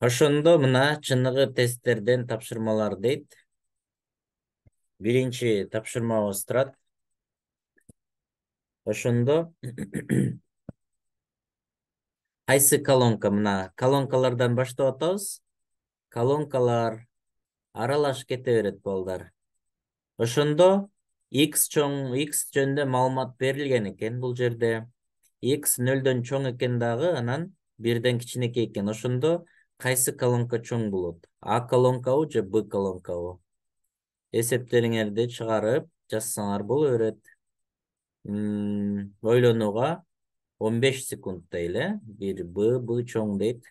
Ошондо мына чыныгы тесттерден тапшырмалар дейт. Биринчи тапшырмабыз турат. Ошондо кайсы колонка мына колонкалардан баштап атабыз. Колонкалар аралашып кете берет балдар. Ошондо x жөнүндө маалымат берилген экен бул жерде. X 0-дөн чоң экен дагы, анан 1-ден кичинекей экен. Ошондо кайсы колонка чоң болот? А колонкабы же Б колонкабы? Эсептериңерди чыгарып жазсаңар боло берет. Ойлонууга 15 секунд дейле. Бир Б чоң дейт.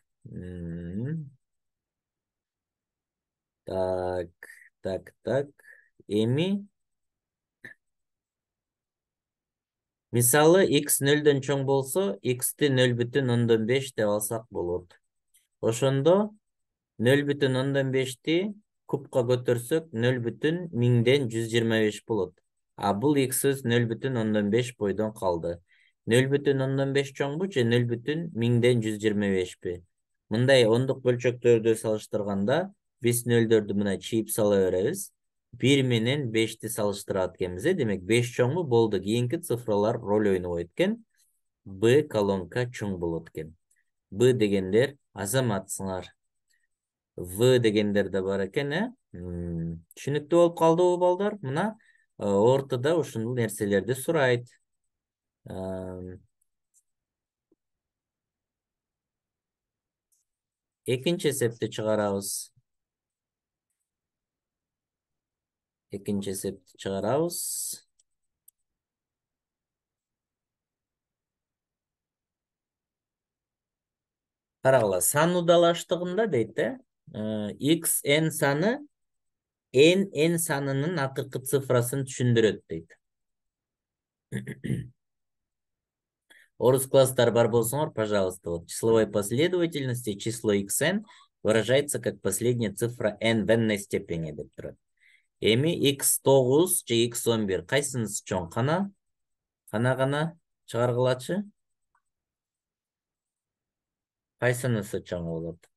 Так. Эми мисалы x 0-дөн чоң болсо, x'ти 0,5 деп алсак болот. Ошондо 0,5'ти кубка көтөрсөк 0,1000'ден 125 болот. А бул x 0,5 бойдон калды. 0,5 чоңбу же 0,1000'ден 125пи? Мындай ондук бөлчөктөрдү салыштырганда биз нөлдөрдү мына чийип сала беребиз. 1 менен 5'ти салыштырат экенбиз. Демек 5 чоңбу болду. Кийинки цифралар роль ойнобойт экен. Б колонка чоң болот экен. Б дегендер азаматсыңар. В дегендер де бар экен, Түшүнүктүү болуп калдыбы балдар? Мына ортодо ушул нерселерди сурайт. Экинчи эсепти чыгарабыз. Карагыла, сан удалаштыгында дейт да, x n саны n санынын акыркы цифрасын түшүндүрөт дейт. Орус класстар бар болсоңор, пожалуйста, вот числовой последовательности число xn выражается как последняя цифра n в n-ной степени деп турат. Эми x9 же x11 кайсынысы чоң? Кана чыгаргылачы. Кайсынысы чоң болот?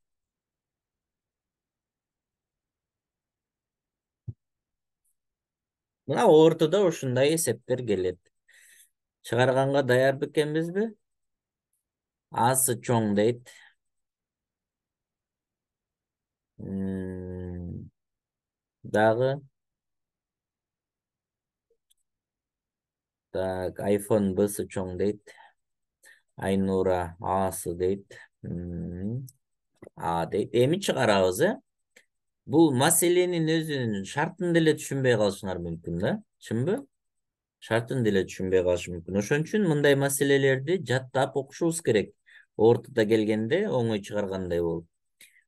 Мына ортодо ушундай эсептер келет. Чыгарганга даяр экенбизби? Асы чоң дейт. Дагы. Так, iPhone Б'сы чоң дейт. Айнура Асы дейт. А дейт. Эми чыгарабыз, Бул маселенин өзүнүн шартын деле түшүнбөй калышыңар мүмкүн да. Чынбы? Шартын деле түшүнбөй калышы мүмкүн. Ошон үчүн мындай маселелерди жаттап окушубуз керек. Ортодо келгенде оңой чыгаргандай болуп.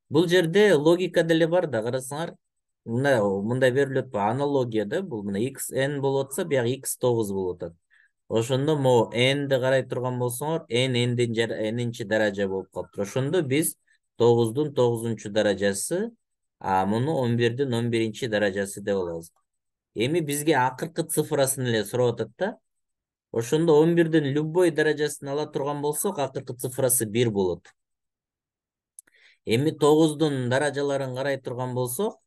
Бул жерде логика деле бар да, карасаңар. Мындай берилет аналогия да, бул мына x n болуп атса, бияк x9 болуп атат. Ошондо могу n-ди карай турган болсоңор, n-нчи даража болуп калыптыр. Ошондо биз 9-дун 9-нчу даражасы, муну 11-дин 11-нчи даражасы деп алабыз. Эми бизге акыркы цифрасын эле сурап атат да. Ошондо 11-дин любой даражасын ала турган болсок, акыркы цифрасы 1 болот. Эми 9-дун даражаларын карай турган болсок,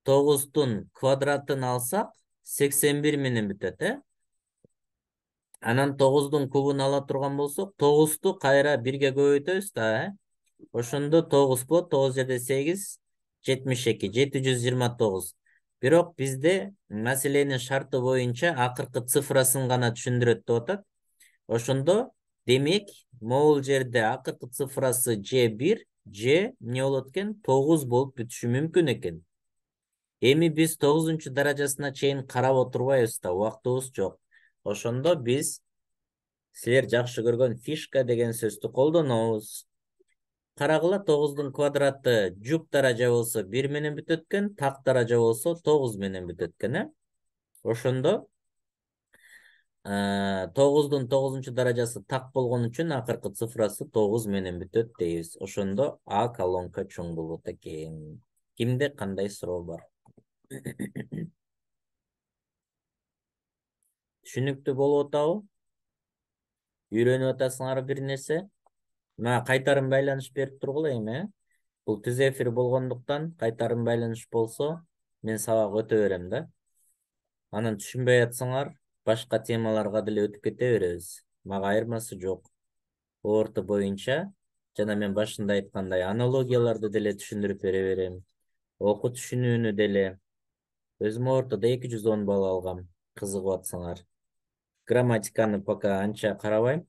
9-дун квадратын алсак, 81 менен бүтөт, Анан 9-дун кубун ала турган болсок, 9-ту кайра 1ге көбөйтөбүз да, Ошондо 9 болот, 9 жерде 8, 72, 729. Бирок бизде маселенин шарты боюнча акыркы цифрасын гана түшүндүрөт деп атат. Ошондо демек, могул жерде акыркы цифрасы J1, J эмне болот экен? 9 болуп бүтүшү мүмкүн экен. Эми биз 9-нчу даражасына чейин карап отурбайбыз да, убактыбыз жок. Ошондо биз силер жакшы көргөн фишка деген сөздү колдонобуз. Карагыла, 9-дун квадраты жуп даража болсо 1 менен бүтөт экен, так даража болсо 9 менен бүтөт экен, Ошондо 9-дун 9-нчу даражасы так болгон үчүн акыркы цифрасы 9 менен бүтөт дейбиз. Ошондо А колонка чоң болот экен. Кимде кандай суроо бар? Түшүнүктүү болуп атабы? Үйрөнүп атасыңар бир нерсе? Мына кайтарым байланыш берип тургула эми, Бул түз эфир болгондуктан кайтарым байланыш болсо мен сабак өтө берем да. Анан түшүнбөй атсаңар башка темаларга деле өтүп кете беребиз. Мага айырмасы жок. Орто боюнча жана мен башында айткандай аналогияларды деле түшүндүрүп бере берем. Окуу түшүнүүнү деле өзүм ортодо 210 балл алгам. Кызыгып атсаңар. Грамматиканы пока анча карабайм.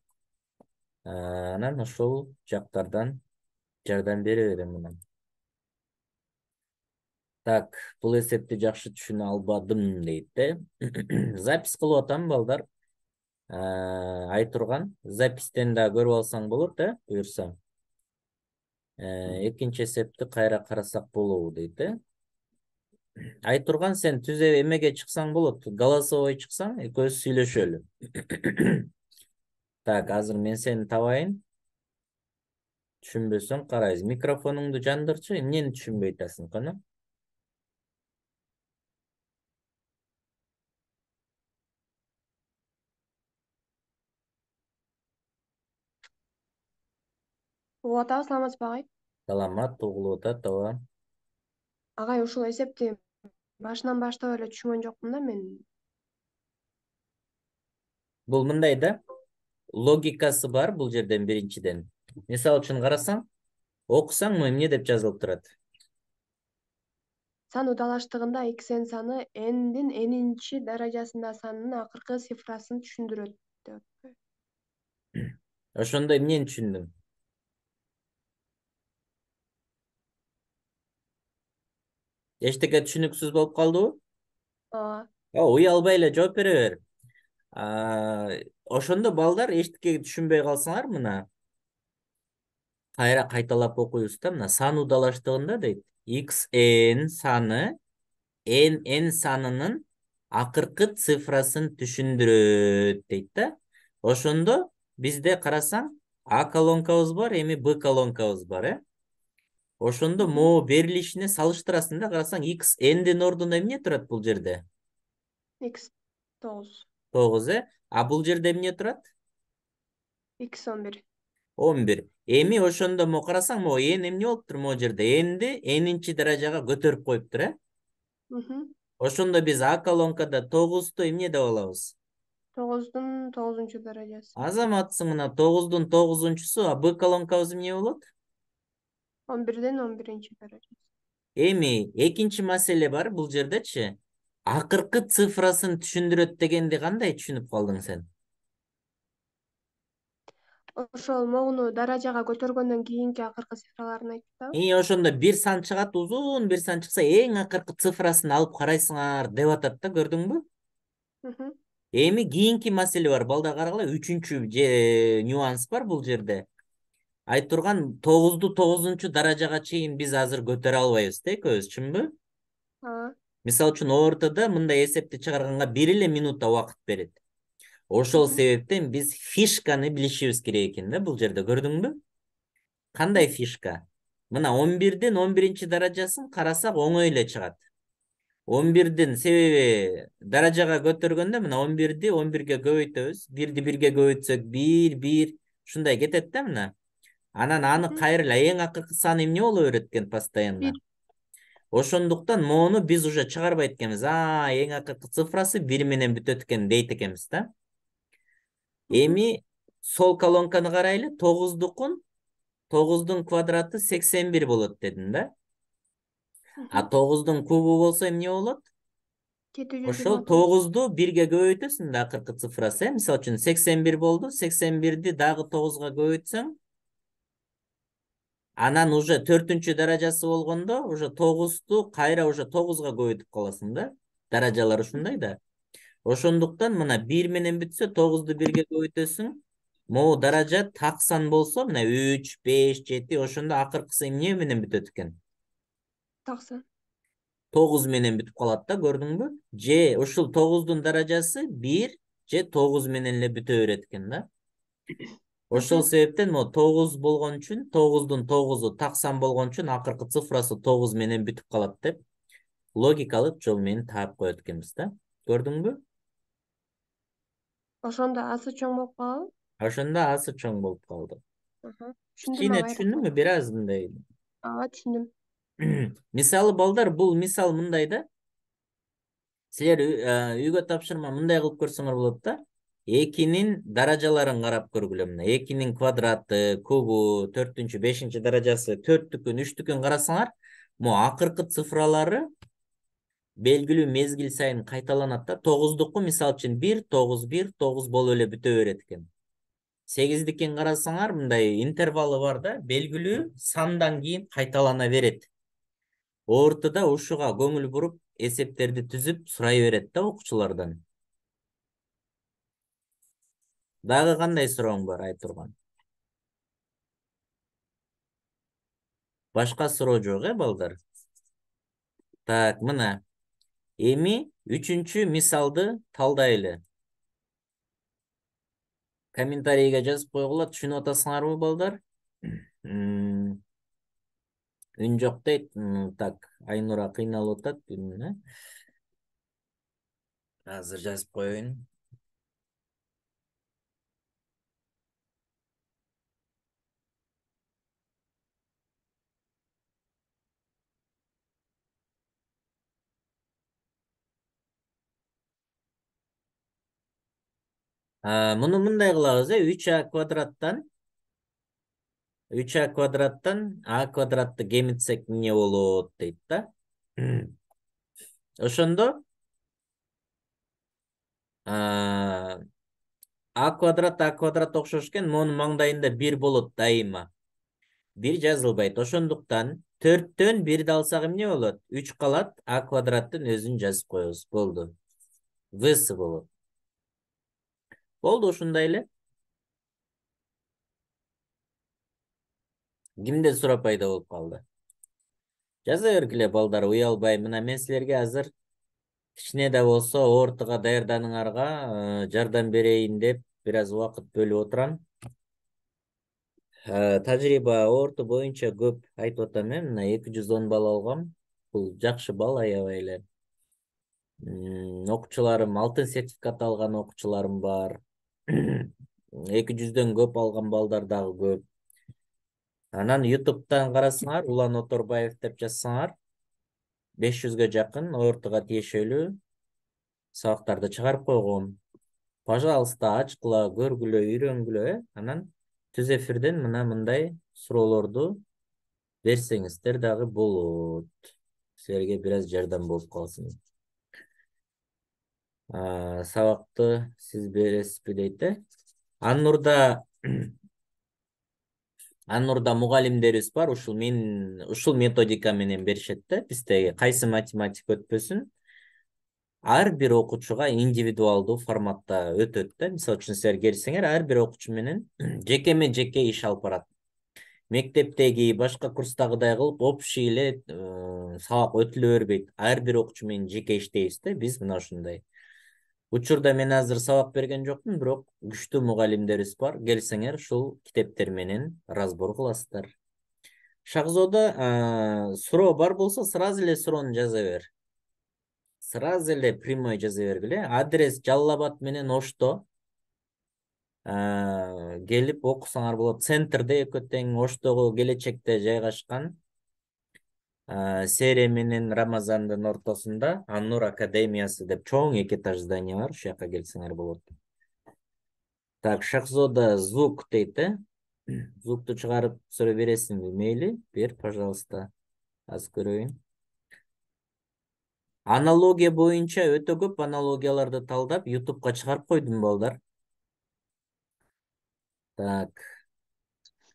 Анан ошол жактардан жардам бере берем мына. Так, бул эсепти жакшы түшүнө албадым дейт да. Запись кылып атам балдар. Айтурган запистен да көрүп алсаң болот да, буюрса. Экинчи эсепти кайра карасак болобу дейт да. Айтурган сен түзө эмеге чыксаң болот, голосовой чыксаң, экөөбүз сүйлөшөлү. Так, азыр мен сени табайын. Түшүнбөсөң карайбыз. Микрофонуңду жандырчы, эмнени түшүнбөй атасың, кана? Угуп атабы, саламатсызбы агай? Саламат, угулуп атат, ооба. Агай, ушул эсепти башынан баштап эле түшүнгөн жокмун да мен. Бул мындай да. Логикасы бар бул жерден биринчиден. Мисал үчүн карасаң, окусаң эмне деп жазылып турат? Сан удалаштыгында xn саны n'дин n'инчи даражасында санынын акыркы цифрасын түшүндүрөт деп атпайбы? Ошондо эмнени түшүндүң? Эчтеке түшүнүксүз болуп калдыбы? Ооба. Уялбай эле жооп бере бер. Ошондо балдар эчтекеге түшүнбөй калсаңар мына кайра кайталап окуйбуз да. Мына сан удалаштыгында дейт. xn саны n санынын акыркы цифрасын түшүндүрөт дейт да. Ошондо бизде карасаң А колонкабыз бар, эми Б колонкабыз бар, Ошондо могу берилишине салыштырасың да, карасаң x n'дин ордуна эмне турат бул жерде? x9. 9, А бул жерде эмне турат? x11. 11. Эми ошондо мо карасаң, мо n эмне болуптур мо жерде? N'ди n'инчи даражага көтөрүп коюптур, Ошондо биз А колонкада 9ту эмне деп алабыз? 9-дун 9-нчу даражасы. Азаматсың, мына 9-дун 9-нчусу, а Б колонкабыз эмне болот? 11-дин 11-нчи даражасы. Эми экинчи маселе бар бул жердечи. Акыркы цифрасын түшүндүрөт дегенди кандай түшүнүп калдың сен? Ошол могуну даражага көтөргөндөн кийинки акыркы цифраларын айтып атабы? Ошондо бир сан чыгат, узун бир сан чыкса, эң акыркы цифрасын алып карайсыңар деп атат да, көрдүңбү? Эми кийинки маселе бар, балдар карагыла, үчүнчү нюанс бар бул жерде. Айтурган 9-ду 9-нчу даражага чейин биз азыр көтөрө албайбыз да экөөбүз, чынбы? Мисалы үчүн ортодо мындай эсепти чыгарганга 1 эле минута убакыт берет. Ошол себептен биз фишканы билишибиз керек экен да бул жерде, көрдүңбү? Кандай фишка? Мына 11-дин 11-нчи даражасын карасак оңой эле чыгат. 11-дин себеби даражага көтөргөндө мына 11-ди 11ге көбөйтөбүз. 1ди 1ге көбөйтсөк 1 1 ушундай кетет да мына. Анан аны кайрыла эң акыркы сан эмне боло берет экен постоянно? Ошондуктан мону биз уже чыгарбайт экенбиз. Эң акыркы цифрасы 1 менен бүтөт экен дейт экенбиз да. Эми сол колонканы карайлы, 9-дун квадраты 81 болот дедим да. А 9-дун кубу болсо эмне болот? Ошол 9-ду 1ге көбөйтөсүң да акыркы цифрасы, Мисалы үчүн 81 болду, 81ди дагы 9га көбөйтсөң, анан уже 4-нчү даражасы болгондо, уже 9-ту кайра уже 9га көбөйтүп каласың да. Даражалар ушундай да. Ошондуктан мына 1 менен бүтсө 9-ду 1ге көбөйтөсүң. Могу даража так сан болсо, мына 3, 5, 7, ошондо акыркысы эмне менен бүтөт экен? Так сан. 9 менен бүтүп калат да, көрдүңбү? Же ушул 9-дун даражасы 1 же 9 менен эле бүтө берет экен да. Ошол себептен мо 9 болгон үчүн 9-дун 9-у так сан болгон үчүн акыркы цифрасы 9 менен бүтүп калат деп логикалык жол менен таап коет экенбиз да. Көрдүңбү? Ошондо асы чоң болуп калабы? Ошондо асы чоң болуп калды. Түшүндүм Кичине агай, түшүндүңбү? Бир аз мындай Ага, түшүндүм. Мисалы балдар, бул мисал мындай да. Силер үйгө тапшырма мындай кылып көрсөңөр болот да. Экинин даражаларын карап көргүлө мына. Экинин квадраты, кубу, төртүнчү, бешинчи даражасы, төрттүкүн, үчтүкүн карасаңар, могу акыркы цифралары белгилүү мезгил сайын кайталанат да. Тогуздуку мисалы үчүн 1, 9, 1, 9 болуп эле бүтө берет экен. Сегиздикин карасаңар, мындай интервалы бар да, белгилүү сандан кийин кайталана берет. Ортодо ушуга көңүл буруп, эсептерди түзүп сурай берет да окуучулардан. Дагы кандай сурооң бар, айт турган? Башка суроо жок, балдар? Так, мына. Эми үчүнчү мисалды талдайлы. Комментарийге жазып койгула, түшүнүп атасыңарбы, балдар? Үн жок дейт. Так, Айнура кыйналып атат. Азыр жазып коеюн. Муну мындай кылабыз, 3а квадраттан 3а квадраттан а квадратты кемитсек эмне болот дейт да. Ошондо а квадрат окшош экен, монун маңдайында 1 болот дайыма. 1 жазылбайт. Ошондуктан 4төн 1ди алсак эмне болот? 3 калат, а квадраттын өзүн жазып коебуз. Болду. В болот. Болду ушундай эле. Кимде суроо пайда болуп калды? Жаза бергиле балдар, уялбай. Мына мен силерге азыр кичине да болсо ортого даярданыңарга жардам берейин деп бир аз убакыт бөлүп отурам. Тажрыйба орто боюнча көп айтып атам, мына 210 балл алгам. Бул жакшы балл, аябай эле. Окуучуларым, алтын сертификат алган окуучуларым бар. 200дөн көп алган балдар дагы көп. Анан YouTube'дан карасаңар, Улан Оторбаев деп жазсаңар, 500гө жакын ортого тиешелүү сабактарды чыгарып койгом. Пожалуйста, ачкыла, көргүлө, үйрөнгүлө, анан түз эфирден мына мындай суроолорду берсеңиздер дагы болот. Силерге бир аз жардам болуп калсын. Сабакты сиз бересизби дейт да. Аннурда мугалимдерибиз бар, ушул методика менен беришет да. Биздеги кайсы математик өтпөсүн ар бир окуучуга индивидуалдуу форматта өтөт да. Мисалы үчүн силер келсеңер, ар бир окуучу менен жекеме жеке иш алып барат. Мектептеги, башка курстагыдай кылып общий эле сабак өтүлө бербейт. Ар бир окуучу менен жеке иштейбиз да. Биз мына ушундай. Учурда мен азыр сабак берген жокмун, бирок күчтүү мугалимдерибиз бар. Келсеңер, ушул китептер менен разбор кыласыздар. Шахзода, суроо бар болсо, сразу эле суроону жаза бер. Сразу эле прямой жаза бергиле. Адрес Жалал Абад менен Ошто. Келип окусаңар болот. Центрде экөө тең, Оштогу келечекте жайгашкан. Серия менен Рамазандын ортосунда Аннур академиясы деп чоң 2 этаж здание бар. Ушул жака келсеңер болот. Так, Шахзода звук дейт, звукту чыгарып суроо бересиңби? Мейли, бер, пожалуйста. Аз көрөйүн. Аналогия боюнча өтө көп аналогияларды талдап YouTube'га чыгарып койдум, балдар. Так.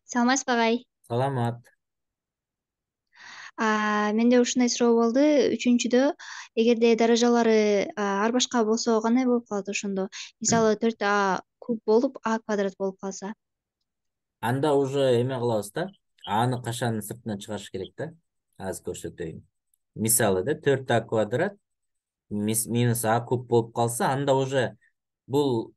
Саламатсызбы агай? Саламат. Менде ушундай суроо болду. Үчүнчүдө, эгерде даражалары ар башка болсо кандай болуп калат ошондо? Мисалы 4а куб болуп, а квадрат болуп калса. Анда уже эме кылабыз да. Аны кашанын сыртына чыгарыш керек да. Аз көрсөтөйүн. Мисалы да 4а квадрат минус а куб болуп калса, анда уже бул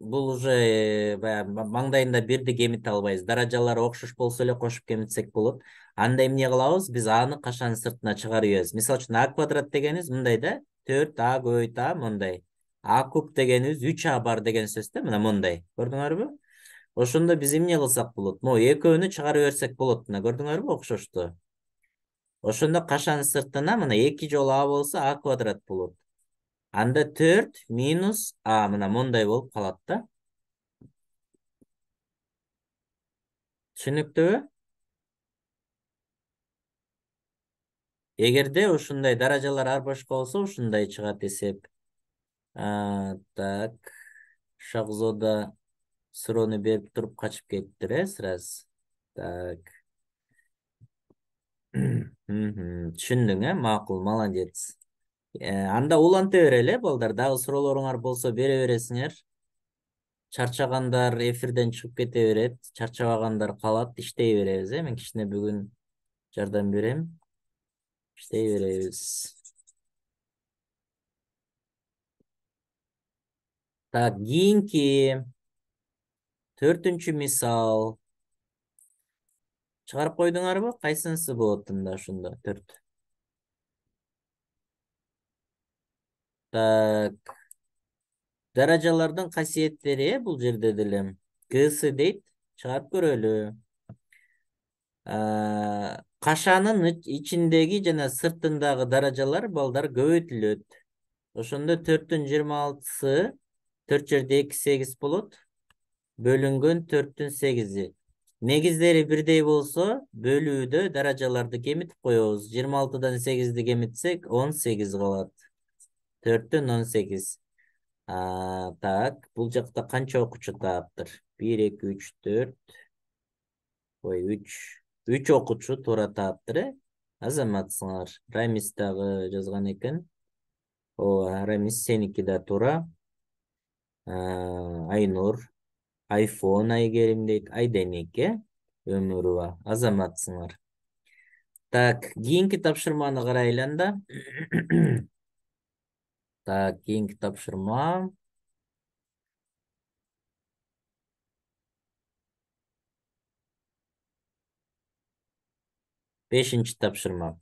уже баягы маңдайында 1ди кемите албайбыз. Даражалары окшош болсо эле кошуп кемитсек болот. Анда эмне кылабыз? Биз аны кашанын сыртына чыгарып ийебиз. Мисалы үчүн а квадрат дегенибиз мындай да. 4а көбөйт а мындай. А куб дегенибиз 3а бар деген сөз да. Мына мындай. Көрдүңөрбү? Ошондо биз эмне кылсак болот? Экөөнү чыгарып берсек болот. Мына көрдүңөрбү окшошту? Ошондо кашанын сыртына мына 2 жолу а болсо а квадрат болот. Анда 4 минус а мына мондай болуп калат да. Түшүнүктүүбү? Эгерде ушундай даражалар ар башка болсо ушундай чыгат эсеп. Так. Шахзода суроону берип туруп качып кетиптир, сразу. Так. Түшүндүң, макул, молодец. Анда уланта берели, балдар. Дагы суроолоруңар болсо бере бересиңер. Чарчагандар эфирден чыгып кете берет, чарчабагандар калат, иштей беребиз, мен кичине бүгүн жардам берем. İşte görevimiz. Так, кийинки 4-ncü misal. Чыгарып койдуңарбы? Кайсынысы болот мында ушунда? 4. Так. Даражалардын касиеттери бул жерде деле. Гсы дейт. Чыгарып көрөлү. Кашанын ичиндеги жана сыртындагы даражалар балдар көбөйтүлөт. Ошондо 4-тün 26-сы 4 жерде 2 8 болот. Бөлүнгөн 4-тün 8-и. Негиздери бирдей болсо, бөлүүдө даражаларды кемитип коебуз. 26-дан 8-ди кемитсек, 18 калат. 4-тün 18. Так, бул жакта канча окуучу таптыр? 1, 2, 3, 4. Ой, 3. 3 окуучу туура таптыр, Азаматсыңар. Рамис дагы жазган экен. Рамис сеники да туура. Айнур. Айфон Айгерим дейт. Айденеке. Өмүрова. Азаматсыңар. Так, кийинки тапшырманы карайлы анда. Так, кийинки тапшырма. Бешинчи тапшырма.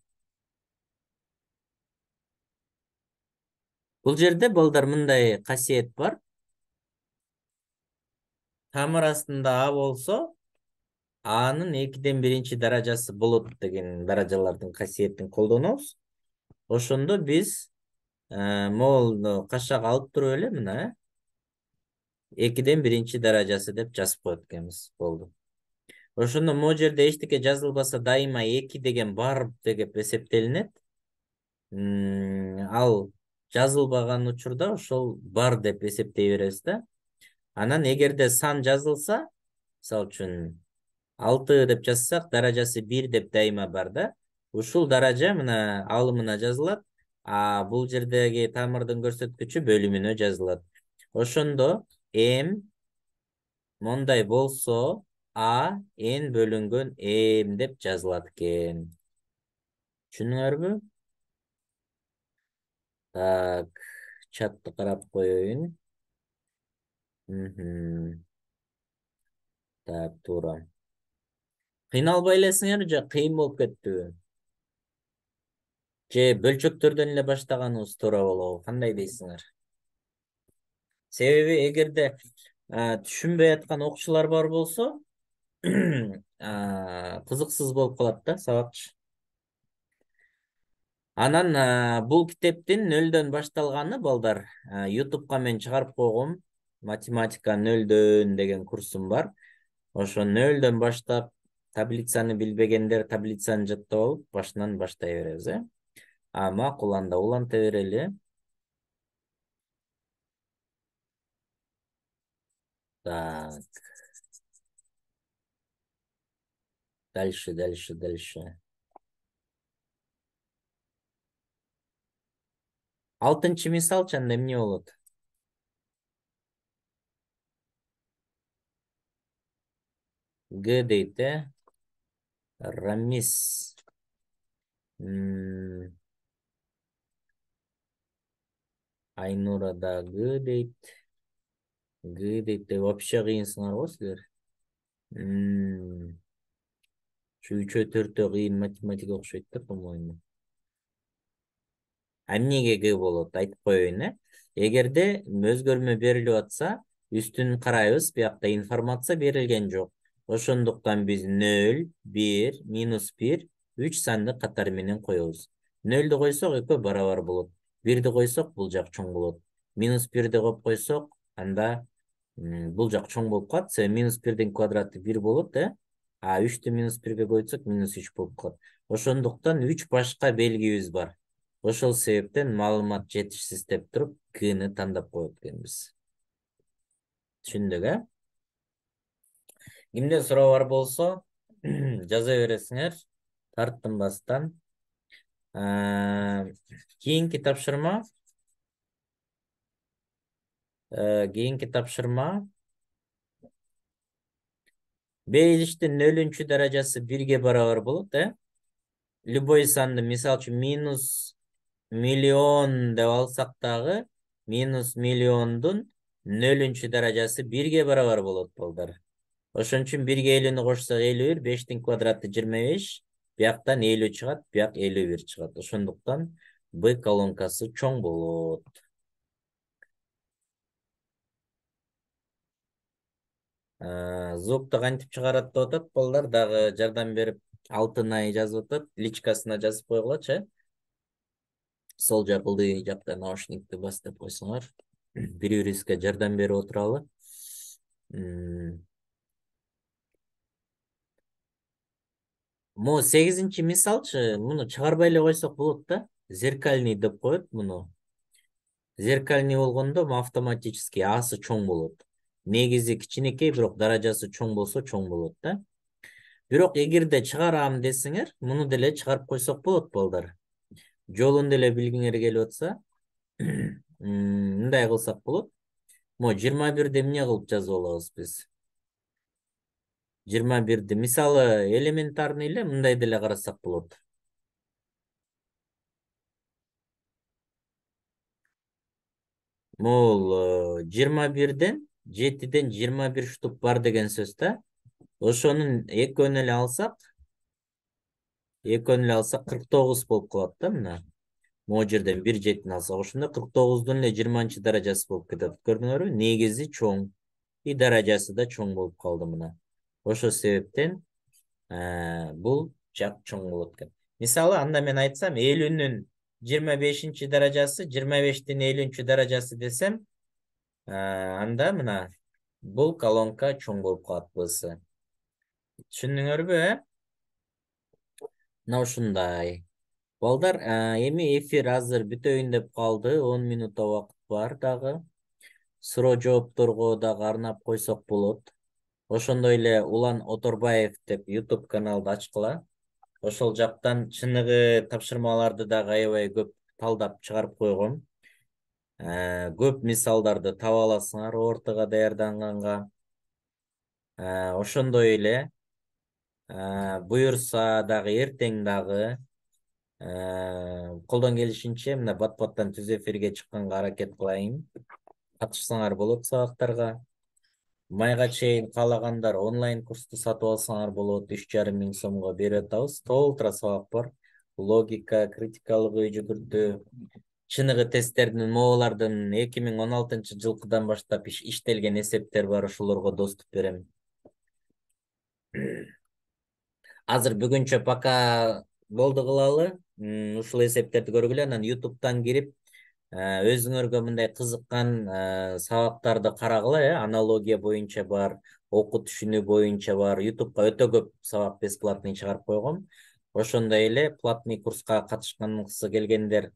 Бул жерде балдар мындай касиет бар. Тамыр астында а болсо, анын 2-ден 1-нчи даражасы болот деген даражалардын касиетин колдонобуз. Ошондо биз могул кашак алып туруп эле мына 2-ден 1-нчи даражасы деп жазып коет экенбиз. Болду. Ошондо могу жерде эчтеке жазылбаса дайыма 2 деген бар деп эсептелинет. Ал жазылбаган учурда ошол бар деп эсептей беребиз да. Анан эгерде сан жазылса, мисалы үчүн 6 деп жазсак, даражасы 1 деп дайыма бар да. Ушул даража мына алымына жазылат, бул жердеги тамырдын көрсөткүчү бөлүмүнө жазылат. Ошондо м мондай болсо а n бөлүнгөн m деп жазылат экен. Түшүндүңөрбү? Так, чатты карап коеюн. Так, туура. Кыйналбай элесиңер же кыйын болуп кеттиби? Же бөлчөктөрдөн эле баштаганыбыз туура болобу? Кандай дейсиңер? Себеби эгерде түшүнбөй аткан окуучулар бар болсо, кызыксыз болуп калат да сабакчы. Анан бул китептин нөлдөн башталганы балдар YouTube'га мен чыгарып койгом. Математика нөлдөн деген курсум бар. Ошо нөлдөн баштап таблицаны билбегендер таблицаны жаттап алып, башынан баштай беребиз, макул, анда уланта берели. Так. Дальше. 6-нчы мисалчы анда эмне болот? Г дейт, Рамис. Айнура да Г дейт. Вообще кыйынсыңар го силер. Şu 3'e 4'e кыйын математика окшойт да, по-моему. Эмнеге Г болот? Айтып коеюн, Эгерде өзгөрмө берилип атса, үстүн карайбыз, биякта информация берилген жок. Ошондуктан биз 0, 1, -1, 3 санды катары менен коебуз. 0'ду койсок 2 барабар болот. 1'ди койсок бул жак чоң болот. -1'ди коюп койсок анда бул жак чоң болуп калат. -1'дин квадраты 1 болот, а 3'тү -1'ге койсок -3 болуп калат. Ошондуктан 3 башка белгибиз бар. Ошол себептен маалымат жетишсиз деп туруп К-ны тандап коет экенбиз. Түшүндүк, Кимде суроо бар болсо, жаза бересиңер. Тартынбастан. Кийинки тапшырма. Бейилиштин 0-чү даражасы 1'ге барабар болот, Любой санды, мисал үчүн -1000000 деп алсак дагы, -1000000дун 0-чү даражасы 1'ге барабар болот балдар. Ошон үчүн 1'ге 50-ні кошсок 51, 5'тин квадраты 25, бияктан 50 чыгат, бияк 51 чыгат. Ошондуктан Б колонкасы чоң болот. Звукту кантип чыгарат деп атат балдар, дагы жардам берип Алтынай жазып атат, личкасына жазып койгулачы. Сол жакылды жакта наушникти бас деп койсоңор, бири-бирибизге жардам берип отуралы. Му 8-чи мисалчы, муну чыгарбай эле койсок болот да. Зеркальный деп коет муну. Зеркальный болгондо автоматически асы чоң болот. Негизи кичинекей, бирок даражасы чоң болсо чоң болот да. Бирок эгерде чыгарам десеңер, муну деле чыгарып койсок болот балдар. Жолун деле билгиңер келип атса, мындай кылсак болот. Мо 21'ди эмне кылып жазып алабыз биз? 21'ди мисалы элементарный эле мындай деле карасак болот. Мол 21'ден 7'ден 21 штук бар деген сөз да. Ошонун экөөнү эле алсак 49 болуп калат да мына. Могу жерден 1 7'ni алсак, ошондо 49'дун эле 20-чы даражасы болуп кетет. Көрдүңөрбү? Негизи чоң. И даражасы да чоң болуп калды мына. Ошол себептен бул жак чоң болот экен. Мисалы анда мен айтсам 50'нүн 25-чи даражасы 25'тин 50-чү даражасы десем, анда мына бул колонка чоң болуп калат бысы. Түшүндүңөрбү, Мына ушундай. Балдар, эми эфир азыр бүтөйүн деп калды. 10 минутта убакыт бар дагы. Суроо жоопторго дагы арнап койсок болот. Ошондой эле Улан Оторбаев деп YouTube каналды ачкыла. Ошол жактан чыныгы тапшырмаларды дагы аябай көп талдап чыгарып койгом. Көп мисалдарды таба аласыңар ортого даярданганга. Ошондой эле буюрса дагы эртең дагы колдон келишинче мына бат-баттан түз эфирге чыкканга аракет кылайын. Катышсаңар болот сабактарга. Майга чейин каалагандар онлайн курсту сатып алсаңар болот. 3,5 сомго берип атабыз. Толтура сабак бар. Логика, критикалык ой жүгүртүү, чыныгы тесттердин, моолардын 2016-жылкыдан баштап иштелген эсептер бар. Ошолорго доступ берем. Азыр бүгүнчө пока болду кылалы. Ушул эсептерди көргүлө, анан YouTube'дан кирип өзүңөргө мындай кызыккан сабактарды карагыла, аналогия боюнча бар, окуу түшүнүү боюнча бар. YouTube'га өтө көп сабак бесплатный чыгарып койгом. Ошондой эле платный курска катышкысы келгендер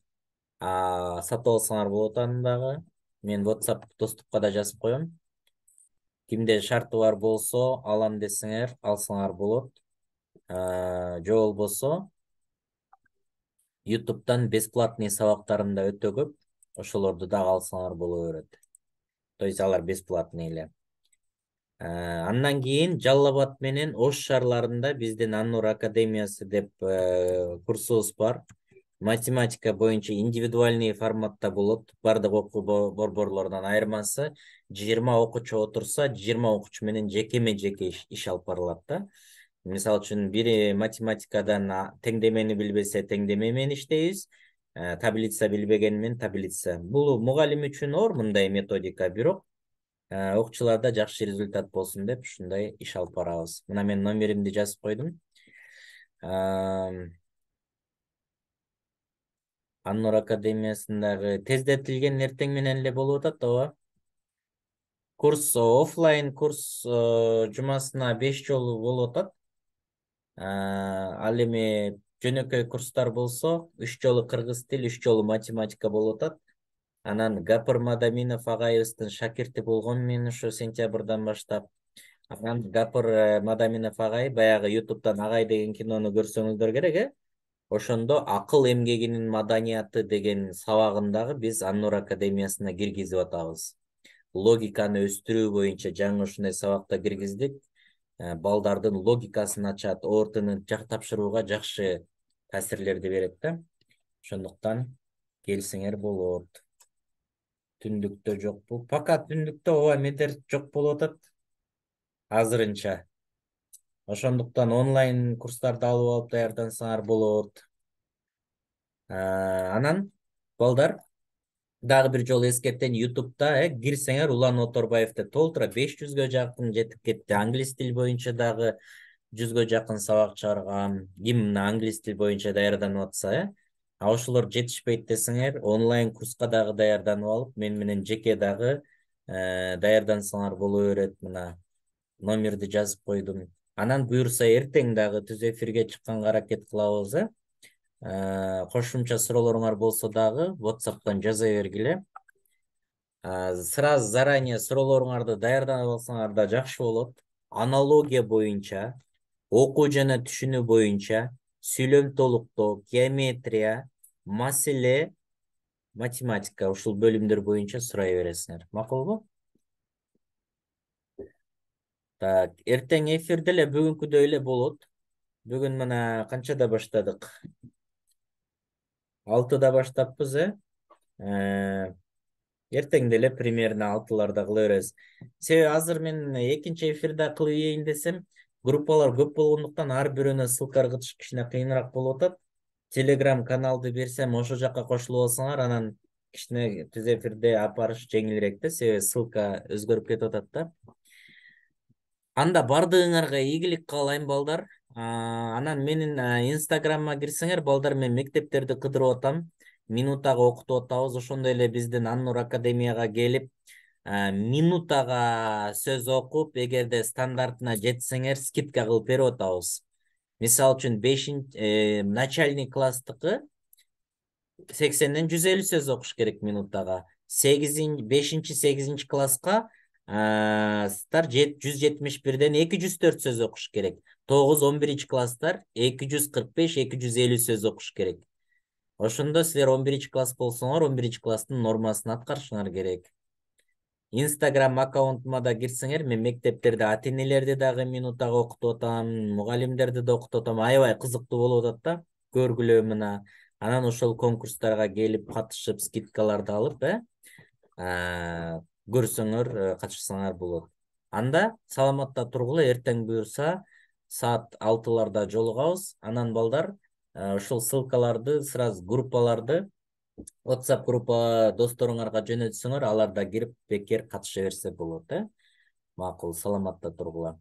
сатып алсаңар болот аны дагы. Мен WhatsApp доступка да жазып коем. Кимде шарты бар болсо, алам десеңер, алсаңар болот. Жо болбосо YouTube'дан бесплатный сабактарында өтө көп. Ошолорду дагы алсаңар боло берет. То есть алар бесплатный эле. Андан кийин Жалал Абад менен Ош шаарларында биздин Аннур академиясы деп курсубуз бар. Математика боюнча индивидуальный форматта болот. Бардык окуу борборлордон айырмасы 20 окуучу отурса, 20 окуучу менен жекеме-жеке иш алып барылат да. Мисал үчүн бири математикадан теңдемени билбесе, теңдеме менен иштейбиз. Таблица билбеген менен таблица. Бул мугалим үчүн оор мындай методика, бирок окуучуларда жакшы результат болсун деп ушундай иш алып барабыз. Мына мен номеримди жазып койдум. Аннур Академиясындагы тездетилген эртең менен эле болуп атат, ооба. Курс оффлайн курс жумасына 5 жолу болуп атат. Ал эми жөнөкөй курстар болсо 3 жолу кыргыз тил, 3 жолу математика болуп атат. Анан Гапыр Мадаминов агайыбыздын шакирти болгом мен ошо сентябрдан баштап. Анан Гапыр Мадаминов агай баягы ютубтан Агай деген кинону көрсөңүздөр керек, ошондо акыл эмгегинин маданияты деген сабагындагы биз Аннур Академиясына киргизип атабыз. Логиканы өстүрүү боюнча жаңы ушундай сабакта киргиздик. Балдардын логикасын ачат, ортунун тапшырууга жакшы таасирлерди берет да. Ошондуктан келсеңер болот. Түндүктө жокпу? Пока түндүктө ооба медер жок болуп атат азырынча. Ошондуктан онлайн курстарды алып алып даярдансаңар болот. Анан балдар дагы бир жолу эскертейин, ютубта кирсеңер Улан Оторбаевди толтура 500гө жакын жетип кетти. Англис тил боюнча дагы 100гө жакын сабак чыгарган. Ким мына англис тил боюнча даярданып атса, ошолор жетишпейт десеңер, онлайн курска дагы даярданып алып, мен менен жеке дагы даярдансаңар боло берет. Мына номерди жазып койдум. Анан буюрса эртең дагы түз эфирге чыкканга аракет кылабыз. Кошумча суроолоруңар болсо дагы WhatsApp'тан жаза бергиле. Сразу заранее суроолоруңарды даярданып алсаңар да жакшы болот. Аналогия боюнча, окуу жана түшүнүү боюнча, сүйлөм толуктоо, геометрия, маселе, математика ушул бөлүмдөр боюнча сурай бересиңер. Макулбу? Так, эртең эфир деле бүгүнкүдөй эле болот. Бүгүн мына канчада баштадык? 6-да баштаппыз, эртең деле примерно 6-ларда кыла беребиз. Себеби азыр мен экинчи эфирде кылып ийин десем, группалар көп болгондуктан ар бирөөнө ссылка ыргытыш кичине кыйыныраак болуп атат. Телеграм каналды берсем, ошол жакка кошулуп алсаңар, анан кичине түз эфирде апарыш жеңилирээк да, себеби ссылка өзгөрүп кетип атат да. Анда бардыгыңарга ийгилик каалайм, балдар. Анан менин инстаграмма кирсеңер, балдар, мен мектептерди кыдырып атам. Минутага окутуп атабыз. Ошондой эле биздин Аннур Академияга келип, минутага сөз окуп, эгерде стандартына жетсеңер, скидка кылып берип атабыз. Мисалы үчүн начальный класстыкы 80ден 150 сөз окуш керек минутага. 5-8 класска 171ден 204 сөз окуш керек. 9-11 класстар 245-250 сөз окуш керек. Ошондо силер 11 класс болсоңор, 11 класстын нормасын аткарышыңар керек. Инстаграм аккаунтума да кирсеңер, мен мектептерде ата-энелерди дагы минутага окутуп атам, мугалимдерди да окутуп атам. Аябай кызыктуу болуп атат да, көргүлө мына. Анан ошол конкурстарга келип катышып, скидкаларды алып, көрсөңөр, катышсаңар болот. Анда саламатта тургула, эртең буюрса саат 6-ларда жолугабыз. Анан балдар, ошол ссылкаларды, сразу группаларды WhatsApp группа досторуңарга жөнөтсөңөр, аларда кирип бекер катыша берсе болот, Макул, саламатта тургула.